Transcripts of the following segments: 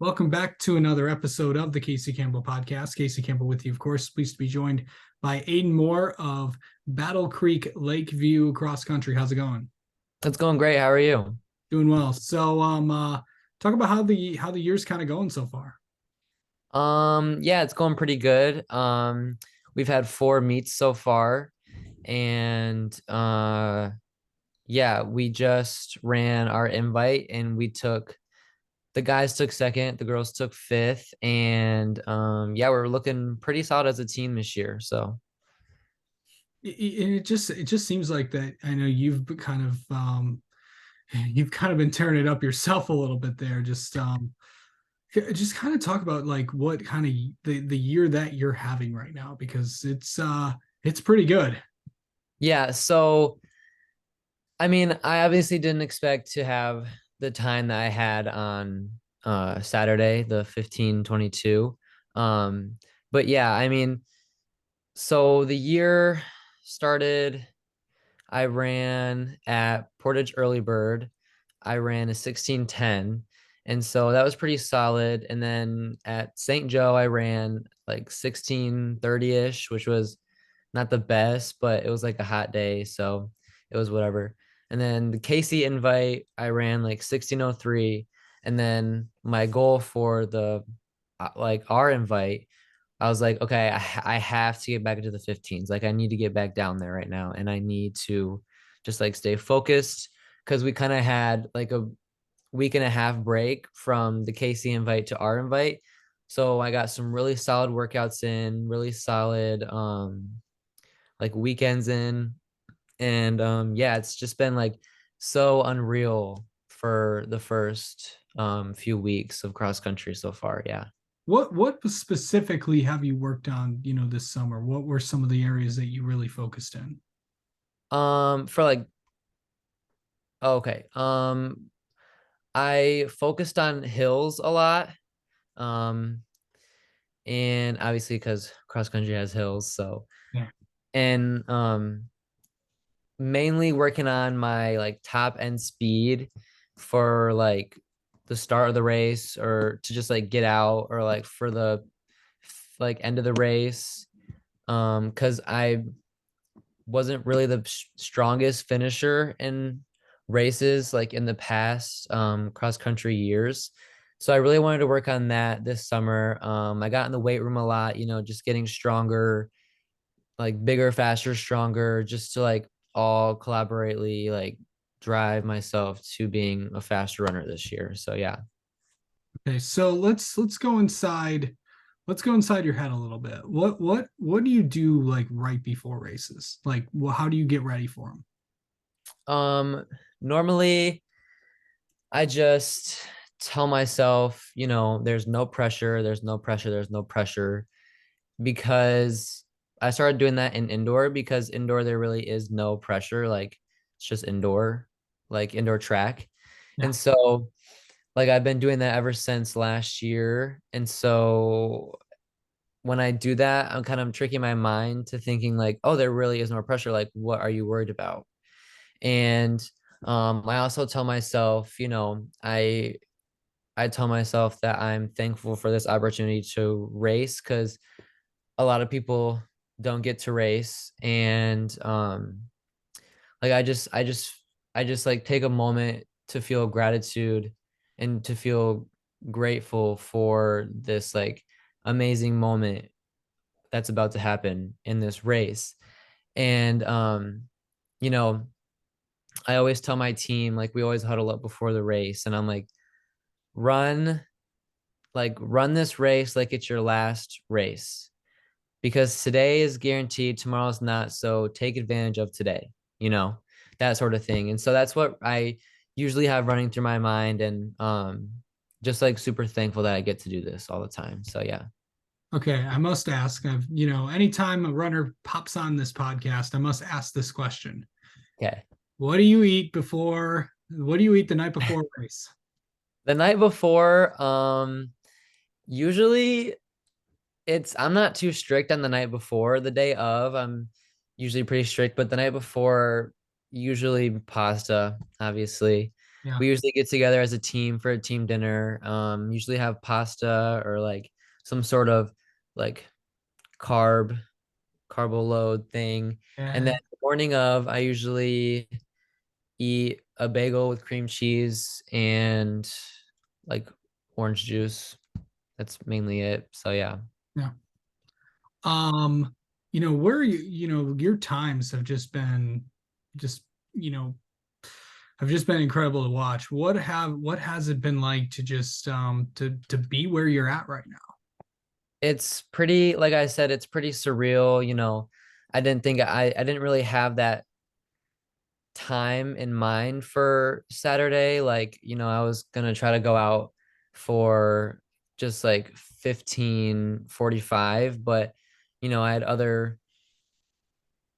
Welcome back to another episode of the Casey Campbell podcast. Casey Campbell with you, of course, pleased to be joined by Aiden Moore of Battle Creek Lakeview Cross Country. How's it going? It's going great. How are you? Doing well. Talk about how the year's kind of going so far. Yeah, it's going pretty good. We've had four meets so far, and yeah, we just ran our invite, and the guys took second, the girls took fifth, and yeah, we're looking pretty solid as a team this year. So It just seems like that. I know you've kind of been tearing it up yourself a little bit there. Just kind of talk about like what kind of the year that you're having right now because it's pretty good. yeah, so I mean, I obviously didn't expect to have the time that I had on Saturday, the 15:22. But yeah, I mean, so the year started, I ran at Portage Early Bird. I ran a 16:10. And so that was pretty solid. And then at St. Joe, I ran like 16:30-ish, which was not the best, but it was like a hot day. So it was whatever. And then the Casey invite, I ran like 16:03. And then my goal for the like our invite, I was like, okay, I have to get back into the 15s. Like I need to get back down there right now. And I need to just like stay focused because we kind of had like a week and a half break from the KC invite to our invite. So I got some really solid workouts in, really solid like weekends in. And yeah, it's just been like so unreal for the first few weeks of cross country so far. Yeah. What specifically have you worked on, this summer? What were some of the areas that you really focused in? For like okay. I focused on hills a lot. Um, and obviously because cross country has hills, so Yeah. and mainly working on my like top end speed for like the start of the race or to just like get out or like for the like end of the race. Because I wasn't really the strongest finisher in races like in the past cross country years. So I really wanted to work on that this summer. I got in the weight room a lot, just getting stronger, like bigger, faster, stronger, just to like all collaborately like drive myself to being a faster runner this year. So yeah. Okay, so let's go inside. Let's go inside your head a little bit. What do you do like right before races? Like, how do you get ready for them? Normally I just tell myself, there's no pressure, there's no pressure, there's no pressure because I started doing that in indoor because indoor there really is no pressure. Like it's just indoor, like indoor track. Yeah. And so like I've been doing that ever since last year. And so when I do that, I'm kind of tricking my mind to thinking like, oh, there really is no pressure. Like, what are you worried about? And I also tell myself, I tell myself that I'm thankful for this opportunity to race because a lot of people don't get to race. And like I just like take a moment to feel gratitude and to feel grateful for this like amazing moment that's about to happen in this race. And you know, I always tell my team, like we always huddle up before the race, and I'm like, run, run this race like it's your last race. Because today is guaranteed, tomorrow's not. So take advantage of today, you know, that sort of thing. And so that's what I usually have running through my mind. And just like super thankful that I get to do this all the time. So yeah. Okay, I must ask. Anytime a runner pops on this podcast, I must ask this question. Okay. What do you eat before? What do you eat the night before a race? The night before, usually I'm not too strict on the night before. The day of, I'm usually pretty strict, but the night before, usually pasta, obviously. Yeah. we usually get together as a team for a team dinner. Usually have pasta or like some sort of like carb carbo load thing. And then Yeah. the morning of, I usually eat a bagel with cream cheese and like orange juice. That's mainly it. So yeah. Yeah. Um, where your times have just, you know, have just been incredible to watch. What has it been like to just to be where you're at right now? It's pretty, like I said, it's pretty surreal. I didn't really have that time in mind for Saturday. Like, I was gonna try to go out for just like 15:45, but I had other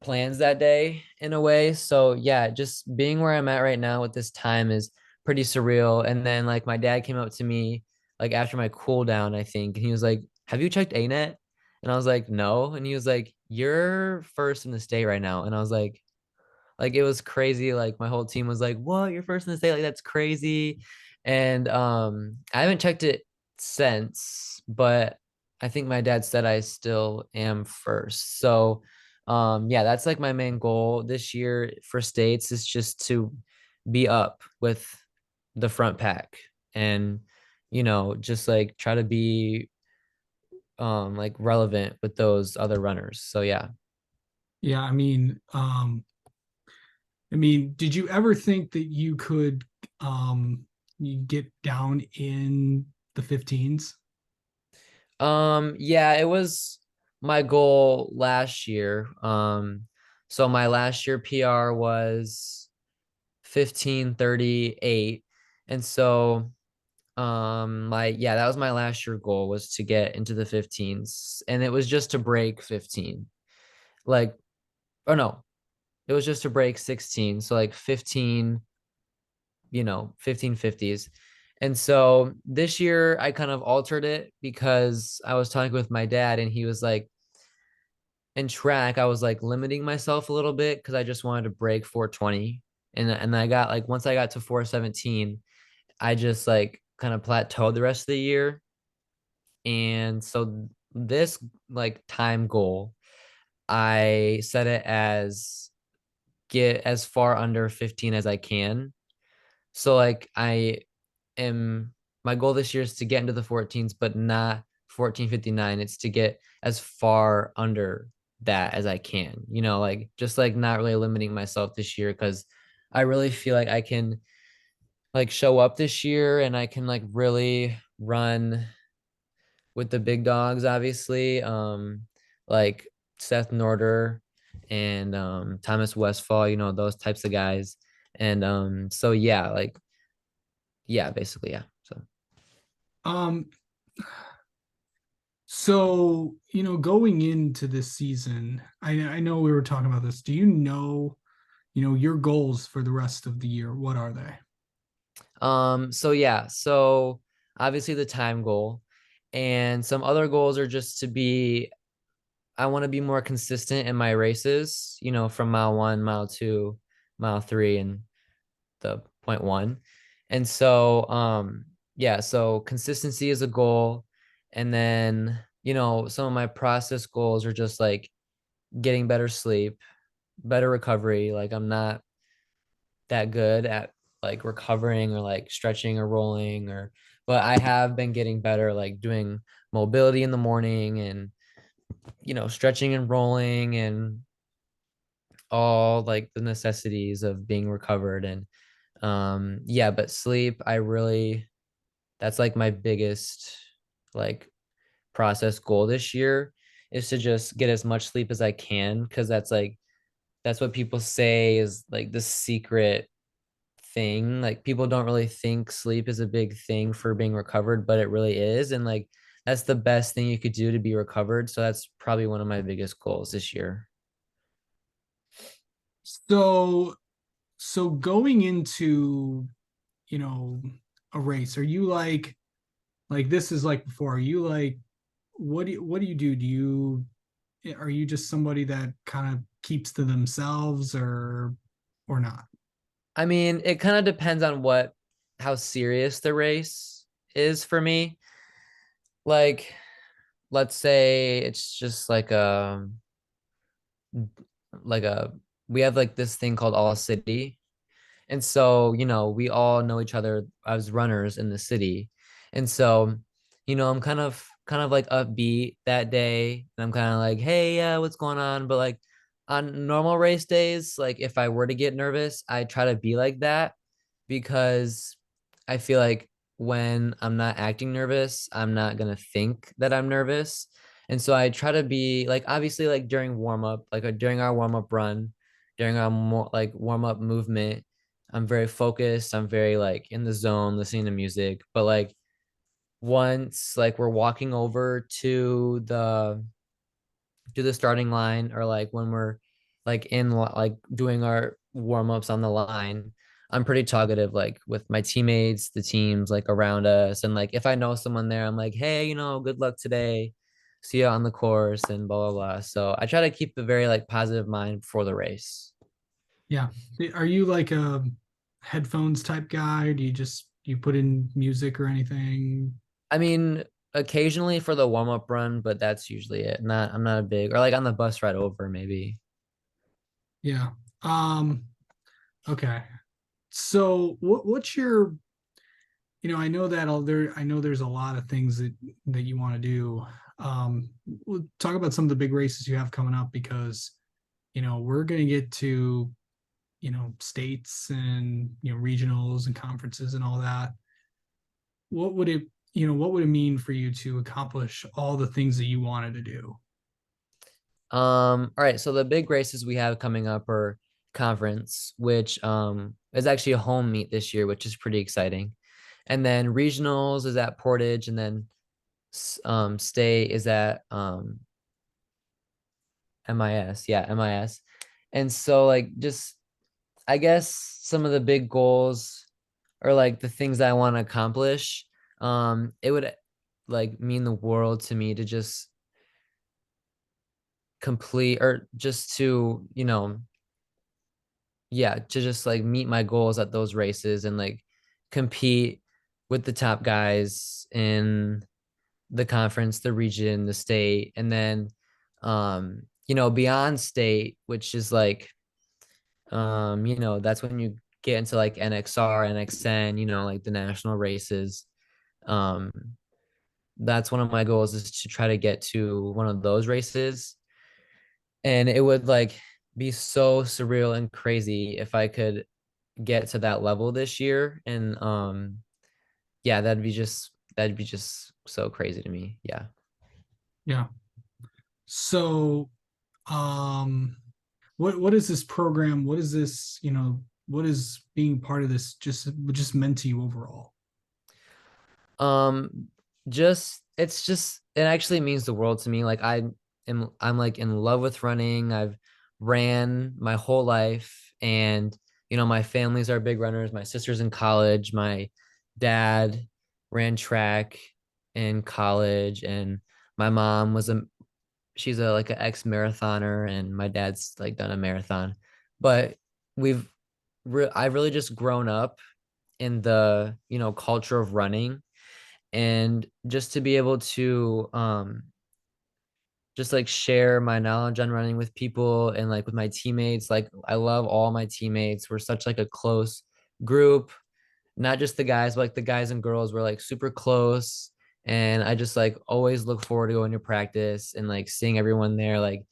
plans that day in a way. So yeah, just being where I'm at right now with this time is pretty surreal. And then like my dad came up to me like after my cool down, I think, and he was like, "Have you checked ANET?" And I was like, "No." And he was like, "You're first in the state right now." And I was like it was crazy. Like my whole team was like, "What? You're first in the state? Like that's crazy." And I haven't checked it since, but I think my dad said I still am first. So yeah, that's like my main goal this year for states is just to be up with the front pack and just like try to be like relevant with those other runners. So yeah. Yeah, did you ever think that you could you get down in the 15s? Yeah, it was my goal last year. So my last year PR was 15:38. And so that was my last year goal was to get into the 15s. And it was just to break 15. Like, oh no, it was just to break 16. So like 15, 1550s. And so this year I kind of altered it because I was talking with my dad and he was like, in track, I was like limiting myself a little bit because I just wanted to break 420. And I got like once I got to 417, I just like kind of plateaued the rest of the year. And so this like time goal, I set it as get as far under 15 as I can. So like I am my goal this year is to get into the 14s, but not 14:59. It's to get as far under that as I can, like just like not really limiting myself this year because I really feel like I can like show up this year and I can like really run with the big dogs, obviously. Like Seth Norder and Thomas Westfall, those types of guys. And so yeah, like yeah, basically, yeah. So Um, so, going into this season, I know we were talking about this. Do your goals for the rest of the year? What are they? So yeah, so obviously the time goal and some other goals are just to be I want to be more consistent in my races, from mile 1, mile 2, mile 3 and the point 1. And so yeah, so consistency is a goal and then, some of my process goals are just like getting better sleep, better recovery, like I'm not that good at like recovering or like stretching or rolling or but I have been getting better like doing mobility in the morning and stretching and rolling and all like the necessities of being recovered and yeah, but sleep I really that's like my biggest like process goal this year is to just get as much sleep as I can because that's what people say is like the secret thing. Like people don't really think sleep is a big thing for being recovered, but it really is. And like that's the best thing you could do to be recovered. So that's probably one of my biggest goals this year. So, going into, you know, a race, are you like this is like before? Are you like what do you do? Are you just somebody that kind of keeps to themselves or not? I mean, it kind of depends on what how serious the race is for me. Like, let's say it's just like a we have like this thing called All City. And so, we all know each other as runners in the city. And so, I'm kind of like upbeat that day. And I'm kind of like, hey, yeah, what's going on? But like on normal race days, like if I were to get nervous, I try to be like that because I feel like when I'm not acting nervous, I'm not gonna think that I'm nervous. And so I try to be like obviously like during warm up, like during our warm up run, during our more like warm up movement, I'm very focused. I'm very like in the zone, listening to music. But like once like we're walking over to the starting line, or like when we're like like doing our warm-ups on the line, I'm pretty talkative like with my teammates, the teams like around us. And like if I know someone there, I'm like, hey, good luck today. See you on the course and blah blah blah. So I try to keep a very like positive mind before the race. Yeah. Are you like a headphones type guy? Do you just you put in music or anything? I mean, occasionally for the warm-up run, but that's usually it. I'm not a big, or like on the bus ride over maybe. Yeah. Um, okay. So what's your, I know that all there I know there's a lot of things that you want to do. We'll talk about some of the big races you have coming up because, we're going to get to, states and, regionals and conferences and all that. What would it, what would it mean for you to accomplish all the things that you wanted to do? All right, so the big races we have coming up are conference, which is actually a home meet this year, which is pretty exciting. And then regionals is at Portage, and then state is at MIS. Yeah, MIS. And so like just I guess some of the big goals or like the things that I want to accomplish, it would like mean the world to me to just complete or just to, yeah, to just like meet my goals at those races and like compete with the top guys in the conference, the region, the state, and then beyond state, which is like that's when you get into like NXR, NXN, like the national races. Um, that's one of my goals is to try to get to one of those races. And it would like be so surreal and crazy if I could get to that level this year. And yeah, that'd be just so crazy to me. Yeah. Yeah. So, um, what is this program? What is this, what is being part of this just meant to you overall? Um, just it actually means the world to me. Like I'm like in love with running. I've ran my whole life, and my families are big runners. My sister's in college. My dad ran track in college, and my mom was a she's a like an ex-marathoner, and my dad's like done a marathon. But we've I've really just grown up in the culture of running, and just to be able to just like share my knowledge on running with people and like with my teammates. Like I love all my teammates. We're such like a close group, not just the guys, but like the guys and girls were like super close. And I just like always look forward to going to practice and like seeing everyone there. Like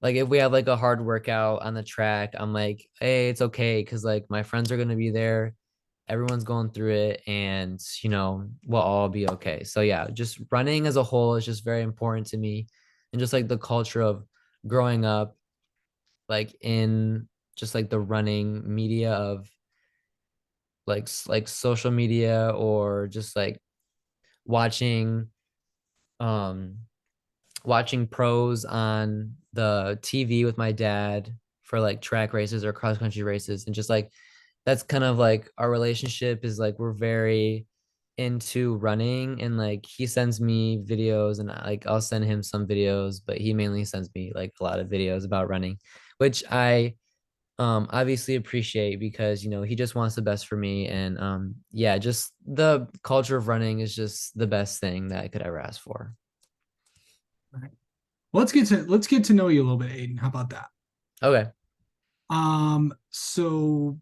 if we have like a hard workout on the track, I'm like, hey, it's okay because like my friends are gonna be there. Everyone's going through it, and we'll all be okay. So yeah, just running as a whole is just very important to me, and just like the culture of growing up, like in just like the running media of like social media, or just like watching um watching pros on the TV with my dad for like track races or cross country races. And just like that's kind of like our relationship is like we're very into running, and like he sends me videos, and like I'll send him some videos, but he mainly sends me like a lot of videos about running, which I obviously appreciate because he just wants the best for me. And yeah, just the culture of running is just the best thing that I could ever ask for. Right. Well, let's get to know you a little bit, Aiden. How about that? Okay. So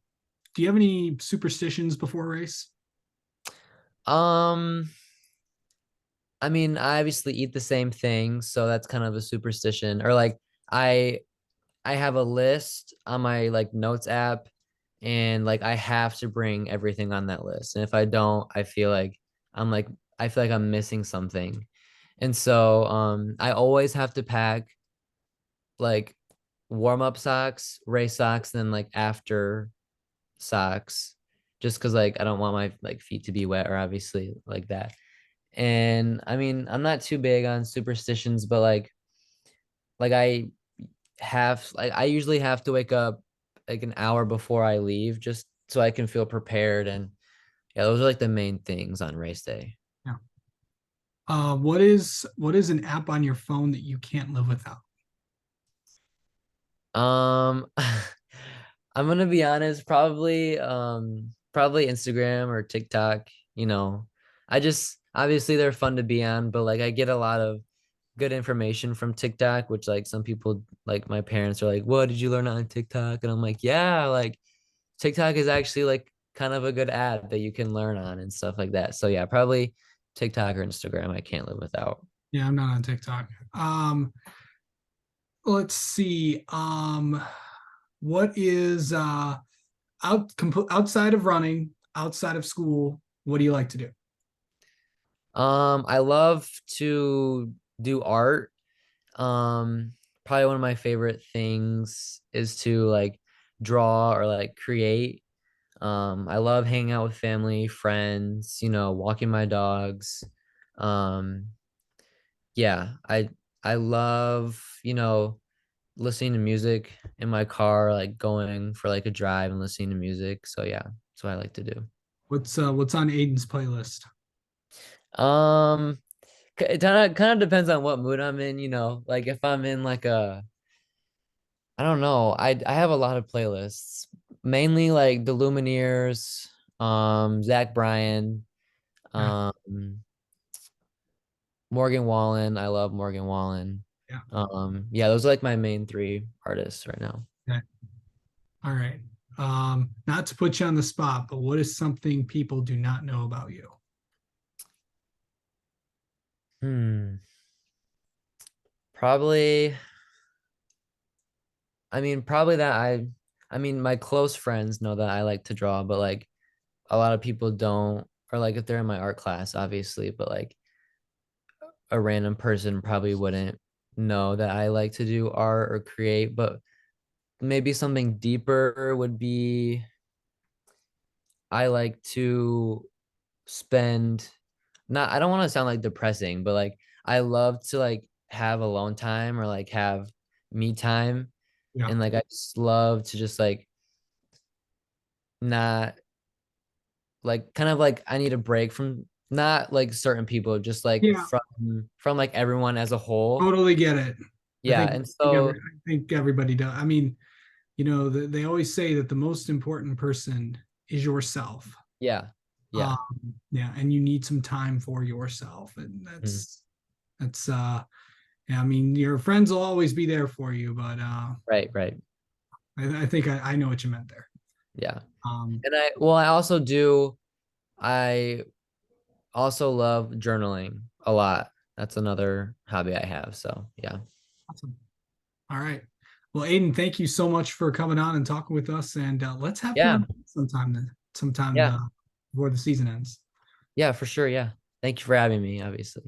do you have any superstitions before a race? Um, I mean, I obviously eat the same thing, so that's kind of a superstition. Or like I I have a list on my like notes app, and like I have to bring everything on that list. And if I don't, I'm like I feel like I'm missing something. And so I always have to pack like warm up socks, race socks, and then like after socks, just because like I don't want my like feet to be wet or obviously like that. And I mean, I'm not too big on superstitions, but like I usually have to wake up like an hour before I leave just so I can feel prepared. And yeah, those are like the main things on race day. Yeah. What is an app on your phone that you can't live without? I'm gonna be honest, probably Instagram or TikTok, you know. I just obviously they're fun to be on, but like I get a lot of good information from TikTok, which like some people like my parents are like, "What did you learn on TikTok?" And I'm like, "Yeah, like TikTok is actually like kind of a good app that you can learn on and stuff like that." So yeah, probably TikTok or Instagram I can't live without. Yeah, I'm not on TikTok. Let's see. What is outside of running, outside of school, what do you like to do? I love to do art. Um, Probably one of my favorite things is to like draw or like create. I love hanging out with family, friends, walking my dogs. Um, yeah, I love, listening to music in my car, like going for like a drive and listening to music. So yeah, that's what I like to do. What's on Aiden's playlist? Um, it kind of depends on what mood I'm in, like if I'm in like I don't know, I have a lot of playlists, mainly like the Lumineers, Zach Bryan, Yeah, um, Morgan Wallen. I love Morgan Wallen. yeah. Yeah, those are like my main three artists right now. Okay. All right. Not to put you on the spot, but what is something people do not know about you? Hmm. Probably, I mean, probably that I mean, my close friends know that I like to draw, but like a lot of people don't, or like if they're in my art class, obviously, but like a random person probably wouldn't know that I like to do art or create. But maybe something deeper would be I like to spend, not, I don't want to sound like depressing, but like I love to like have alone time or like have me time. Yeah. And like I just love to just like not like kind of like I need a break from not like certain people, just like Yeah, from like everyone as a whole. totally get it. I Yeah. think And so I think everybody does. I mean, they always say that the most important person is yourself. yeah. Um, Yeah. yeah, and you need some time for yourself, and Mm. that's yeah. I mean, your friends will always be there for you, but Right, right. I think I know what you meant there. Yeah. Um, And I also love journaling a lot. That's another hobby I have. So, yeah. awesome. All right. Well, Aiden, thank you so much for coming on and talking with us, and let's have you Yeah. on sometime then, sometime Yeah. before the season ends. Yeah, for sure. Yeah. Thank you for having me, obviously.